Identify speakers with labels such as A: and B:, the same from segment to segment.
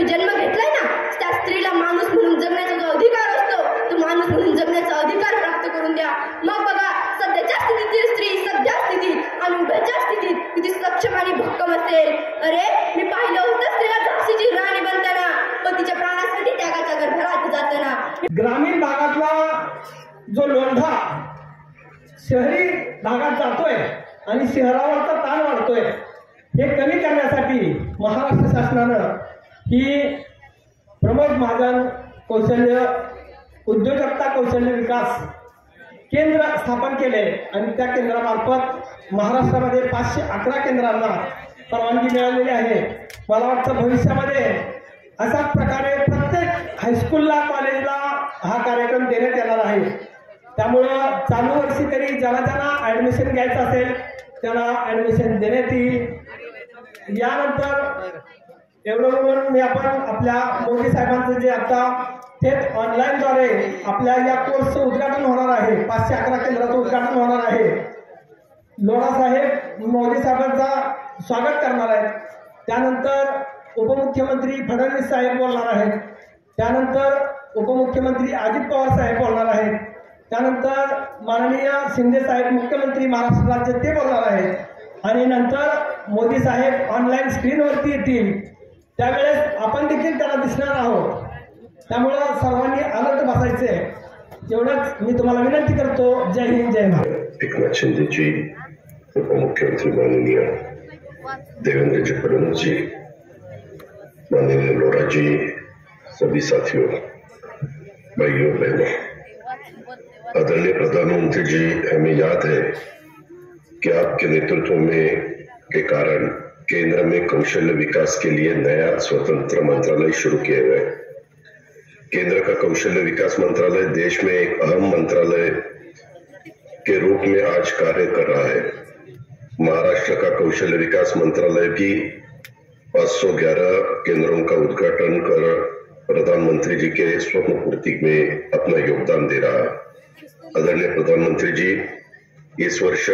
A: तुम्ही जन्म घेतलाय ना, त्या स्त्रीला माणूस म्हणून जगण्याचा जो अधिकार असतो, तो माणूस म्हणून जगण्याचा अधिकार प्राप्त करून द्या. मग बघा, सध्याच्या स्थितीतील स्त्री सध्या स्थितीत आणि उभ्याच्या स्थितीत किती सक्षम आणि भक्कम असेल. अरे, मी पाहिलं होतं स्त्रीला झाशीची राणी बनताना, पतीच्या प्राणासाठी त्यागाच्या गर्भात जाताना.
B: ग्रामीण भागातला जो लोंढा शहरी भागात जातोय आणि शहरावरचा ताण वाढतोय, हे कमी करण्यासाठी महाराष्ट्र शासनानं ही प्रमोद महाजन कौशल्य उद्योजकता कौशल्य विकास केंद्र स्थापन केले आणि त्या केंद्रामार्फत महाराष्ट्रामध्ये 511 केंद्रांना परवानगी मिळालेली आहे. मला वाटतं भविष्यामध्ये अशाच प्रकारे प्रत्येक हायस्कूलला कॉलेजला हा कार्यक्रम देण्यात येणार आहे. त्यामुळं चालू वर्षी तरी ज्याला ॲडमिशन घ्यायचं असेल त्याला ॲडमिशन देण्यात येईल. यानंतर एवढं म्हणून मी आपण आपल्या मोदी साहेबांचं जे आता थेट ऑनलाईनद्वारे आपल्या या कोर्सचं उद्घाटन होणार आहे, 511 केंद्राचं उद्घाटन होणार आहे. लोढा साहेब मोदी साहेबांचा स्वागत करणार आहेत. त्यानंतर उपमुख्यमंत्री फडणवीस साहेब बोलणार आहेत. त्यानंतर उपमुख्यमंत्री अजित पवार साहेब बोलणार आहेत. त्यानंतर माननीय शिंदे साहेब मुख्यमंत्री महाराष्ट्र राज्य ते बोलणार आहेत. आणि नंतर मोदी साहेब ऑनलाईन स्क्रीनवरती येतील, त्यावेळेस आपण देखील त्याला दिसणार आहोत. त्यामुळं सर्वांनी अलर्ट बसायचे, एवढंच मी तुम्हाला विनंती करतो. जय हिंद, जय भारत.
C: एकनाथ शिंदे जी, उपमुख्यमंत्री माननीय देवेंद्र जी फडणवीस जी, माननीय लोढ़ा जी, सभी साथियों, भाइयों बहनों, आदरणीय प्रधानमंत्री जी, हमें याद है कि आपके नेतृत्व में के कारण केंद्र में कौशल्य विकास के लिए नया स्वतंत्र मंत्रालय शुरू किए गए. केंद्र का कौशल्य विकास मंत्रालय देश में एक अहम मंत्रालय के रूप में आज कार्य कर रहा है. महाराष्ट्र का कौशल्य विकास मंत्रालय भी 511 केंद्रों का उद्घाटन कर प्रधानमंत्री जी के स्वप्न पूर्ति में अपना योगदान दे रहा है. आदरणीय प्रधानमंत्री जी, इस वर्ष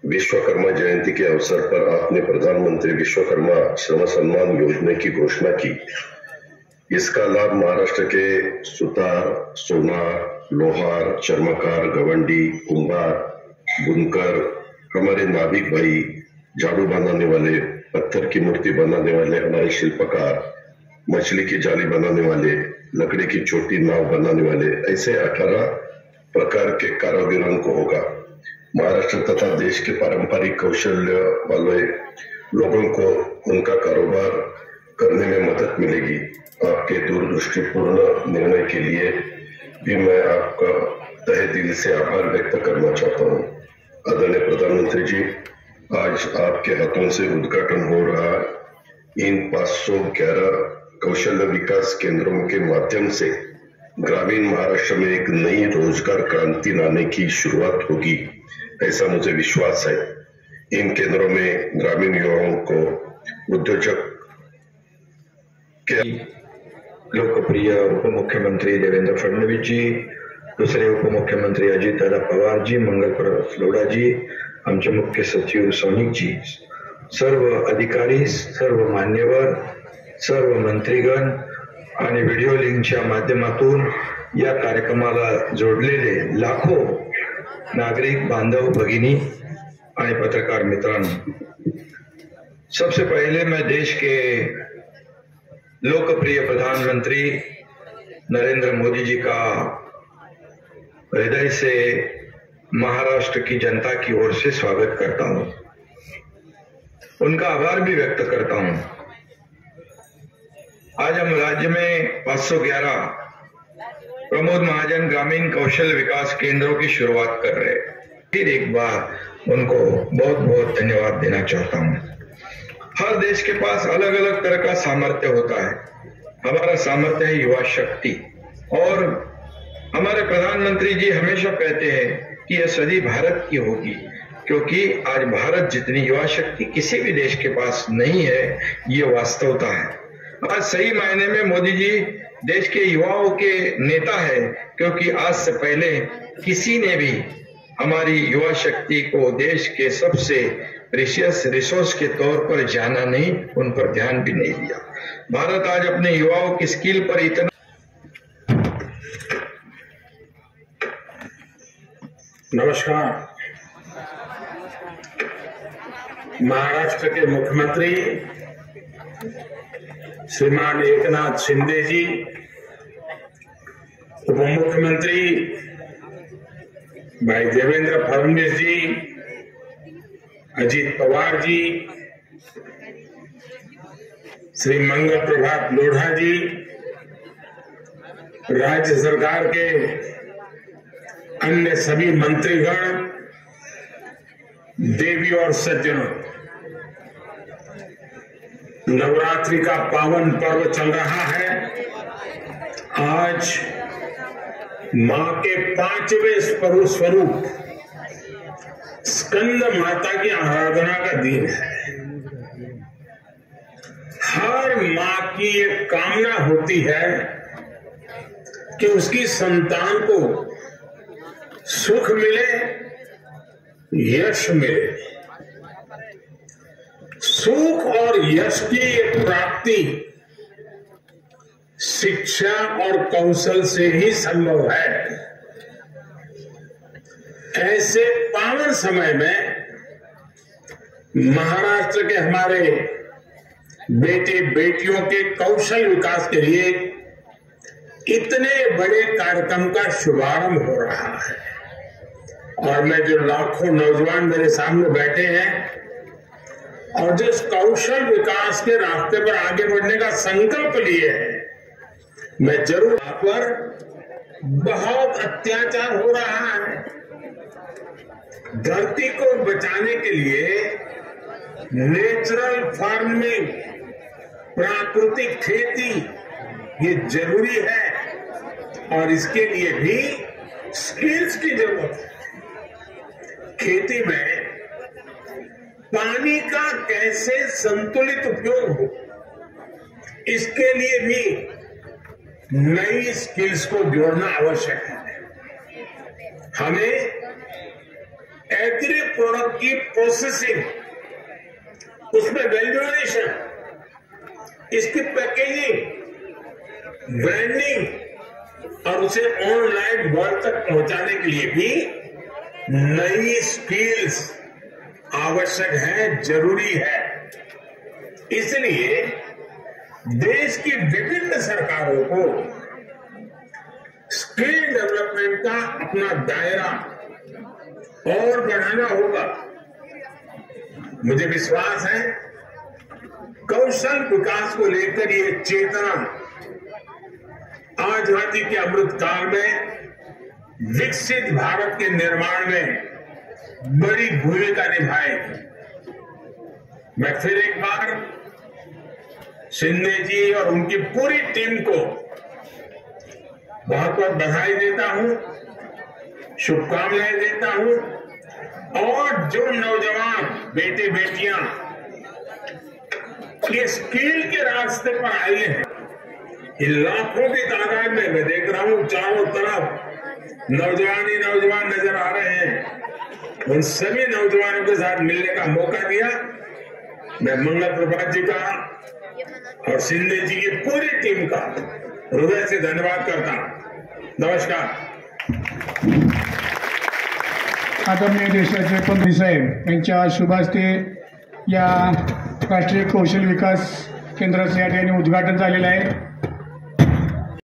C: विश्वकर्मा जयंती के अवसर पर आपने प्रधानमंत्री विश्वकर्मा श्रम सम्मान योजना की घोषणा की. इसका लाभ महाराष्ट्र के सुतार, सोनार, लोहार, चर्मकार, गवंडी, कुंभार, बुनकर, हमारे नाविक भाई, झाड़ू बनाने वाले, पत्थर की मूर्ति बनाने वाले हमारे शिल्पकार, मछली की जाली बनाने वाले, लकड़ी की छोटी नाव बनाने वाले, ऐसे 18 प्रकार के कारीगरों को होगा. महाराष्ट्र तथा देश के पारंपरिक कौशल्य वाले लोगों को उनका कारोबार करने में मदद मिलेगी. आपके दूरदृष्टिपूर्ण निर्णय के लिए भी मैं आपका तहे दिल से आभार व्यक्त करना चाहता हूँ. आदरणीय प्रधानमंत्री जी, आज आपके हाथों से उद्घाटन हो रहा इन 511 कौशल्य विकास केंद्रों के माध्यम से ग्रामीण महाराष्ट्र में एक नई रोजगार क्रांति लाने की शुरुआत होगी, ऐसा मुझे विश्वास है. इन केंद्रों में ग्रामीण युवाओं को उद्योजक के
D: लोकप्रिय उपमुख्यमंत्री देवेंद्र फडणवीस जी, दूसरे उपमुख्यमंत्री अजितदादा पवार जी, मंगल लोढ़ा जी, आमचे मुख्य सचिव सोनिक जी, सर्व अधिकारी, सर्व मान्यवर, सर्व मंत्रीगण आणि व्हिडिओ लिंकच्या माध्यमातून या कार्यक्रमाला जोडलेले लाखो नागरिक बांधव भगिनी आणि पत्रकार मित्रांनो, सबसे पहले मैं देश के लोकप्रिय प्रधानमंत्री नरेंद्र मोदी जी का हृदय से महाराष्ट्र की जनता की ओर से स्वागत करता हूं. उनका आभार भी व्यक्त करता हूं. आज हम राज्य में 511 प्रमोद महाजन ग्रामीण कौशल विकास केंद्रों की शुरुआत कर रहे हैं. फिर एक बार उनको बहुत बहुत धन्यवाद देना चाहता हूं. हर देश के पास अलग अलग तरह का सामर्थ्य होता है. हमारा सामर्थ्य है युवा शक्ति, और हमारे प्रधानमंत्री जी हमेशा कहते हैं कि यह सदी भारत की होगी, क्योंकि आज भारत जितनी युवा शक्ति किसी भी देश के पास नहीं है, ये वास्तवता है. आज सही मायने में मोदी जी देश के युवाओं के नेता है, क्योंकि आज से पहले किसी ने भी हमारी युवा शक्ति को देश के सबसे प्रेशियस रिसोर्स के तौर पर जाना नहीं, उन पर ध्यान भी नहीं दिया। भारत आज अपने युवाओं की स्किल पर इतना
E: नमस्कार। महाराष्ट्र के मुख्यमंत्री श्रीमान एकनाथ शिंदे जी, उप मुख्यमंत्री भाई देवेंद्र फडणवीस जी, अजीत पवार जी, श्री मंगल प्रभात लोढ़ा जी, राज्य सरकार के अन्य सभी मंत्रीगण, देवी और सज्जनों, नवरात्रि का पावन पर्व चल रहा है। आज मां के 5वें स्वरूप स्कंद माता की आराधना का दिन है। हर मां की एक कामना होती है कि उसकी संतान को सुख मिले, यश मिले। सुख और यश की प्राप्ति शिक्षा और कौशल से ही संभव है। ऐसे पावन समय में महाराष्ट्र के हमारे बेटे बेटियों के कौशल विकास के लिए इतने बड़े कार्यक्रम का शुभारंभ हो रहा है। और मैं जो लाखों नौजवान मेरे सामने बैठे हैं और जो इस कौशल विकास के रास्ते पर आगे बढ़ने का संकल्प लिए हैं, मैं जरूर यहाँ पर बहुत अत्याचार हो रहा है। धरती को बचाने के लिए नेचुरल फार्मिंग, प्राकृतिक खेती ये जरूरी है और इसके लिए भी स्किल्स की जरूरत है। खेती में पानी का कैसे संतुलित उपयोग हो, इसके लिए भी नई स्किल्स को जोड़ना आवश्यक है। हमें एग्री प्रोडक्ट की प्रोसेसिंग, उसमें वैल्यूएशन, इसकी पैकेजिंग, ब्रांडिंग और उसे ऑनलाइन वर्ल्ड तक पहुंचाने के लिए भी नई स्किल्स आवश्यक है, जरूरी है। इसलिए देश की विभिन्न सरकारों को स्किल डेवलपमेंट का अपना दायरा और बढ़ाना होगा। मुझे विश्वास है कौशल विकास को लेकर ये चेतना आजादी के अमृत काल में विकसित भारत के निर्माण में बड़ी भूमिका निभाएगी। मैं फिर एक बार शिंदे जी और उनकी पूरी टीम को बहुत बहुत बधाई देता हूं, शुभकामनाएं देता हूं। और जो नौजवान बेटे बेटियां ये स्किल के रास्ते पर आए हैं, इन लाखों की तादाद में मैं देख रहा हूं चारों तरफ नौजवान ही नौजवान नजर आ रहे हैं। उन सभी नौजवानों के साथ मिलने का मौका दिया। मैं मंगल प्रभात जी का और शिंदे जी की पूरी टीम का हृदय से धन्यवाद करता हूं। नमस्कार।
F: आदरणीय देशाचे पंतप्रधान साहेब यांच्या शुभ हस्ते या राष्ट्रीय कौशल विकास केंद्राचं या ठिकाणी उद्घाटन झालेलं आहे।